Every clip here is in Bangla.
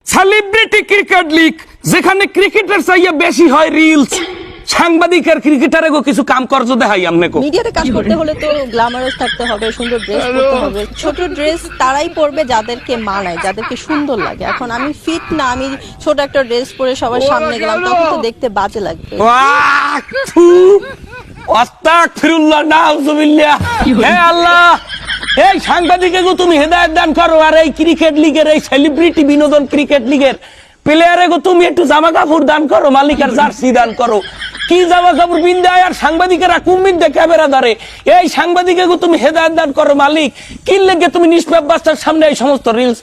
সেলিব্রিটি ক্রিকেট লিগ, যেখানে ক্রিকেটের চাইয়ে বেশি হয় রিলস। সাংবাদিকের ক্রিকেটারে গো কিছু কাম করজ দেখাই আমনে কো। মিডিয়াতে কাজ করতে হলে তো গ্ল্যামারাস থাকতে হবে, সুন্দর ড্রেস পরতে হবে। ছোট ড্রেস তারাই পরবে যাদেরকে মানায়, যাদেরকে সুন্দর লাগে। এখন আমি ফিট না, আমি ছোট একটা ড্রেস পরে সবার সামনে গেলাম, তখন তো দেখতে বাজে লাগবে। ওয়াহ, থু, আস্তাগফিরুল্লাহ, নাউজুবিল্লাহ। হে আল্লাহ, এই সাংবাদিকে গো তুমি হেদায়েত দান করো। আর এই ক্রিকেট লিগের, এই সেলিব্রিটি বিনোদন ক্রিকেট লিগের প্লেয়ারে গো তুমি একটু জামা কাপড় দান করো, মালিকের জার্সি দান করো। কি জামা কাপড় বিন্দায়, আর সাংবাদিকেরা কুমির দিয়ে ক্যামেরা ধরে। এই সাংবাদিকে গো তুমি হেদায়েত দান করো মালিক। কি লেগে তুমি নিষ্পাপ বাচ্চার সামনে এই সমস্ত রিলস?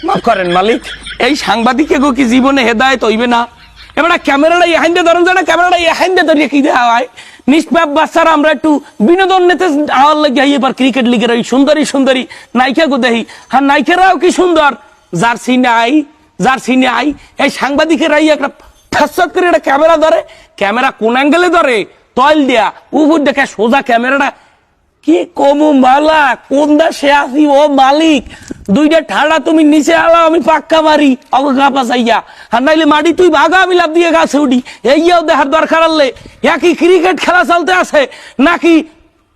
মাফ করেন মালিক, এই সাংবাদিকে গো কি জীবনে হেদায়েত হইবে না? এবার ক্যামেরাটা এহাইন্দে ধরেন, যারা ক্যামেরাটা এহাইন্দে ধরিয়ে কি দেওয়া হয়? নিষ্পাপ বাচ্চারা আমরা একটু বিনোদন নিতে আওয়ার লাগে এবার ক্রিকেট লিগের ওই সুন্দরী সুন্দরী নায়িকা গো দেখি। হ্যাঁ, নায়িকারাও কি সুন্দর, জার্সি নাই, জার্সি নাই। এই সাংবাদিকেরাই একটা ফ্যাসাদ করে একটা ক্যামেরা ধরে। ক্যামেরা কোন অ্যাঙ্গেলে ধরে? তল দিয়া উপর দেখে সোজা ক্যামেরাটা। কি কমু মালা, কোন দেশে আসি ও মালিক? দুইটা ঠাড়া তুমি নিচে আলো, আমি পাক্কা মারি অগ গাপা চাইয়া। আর নাইলে মাটি তুই ভাগা, আমি লাভ দিয়ে গাছে উঠি। এইয়াও দেখার দরকার আনলে একই ক্রিকেট খেলা চলতে আছে নাকি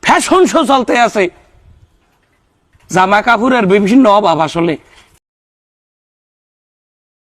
ফ্যাশন শো চলতে আছে? জামা কাপড়ের বিভিন্ন অভাব আসলে।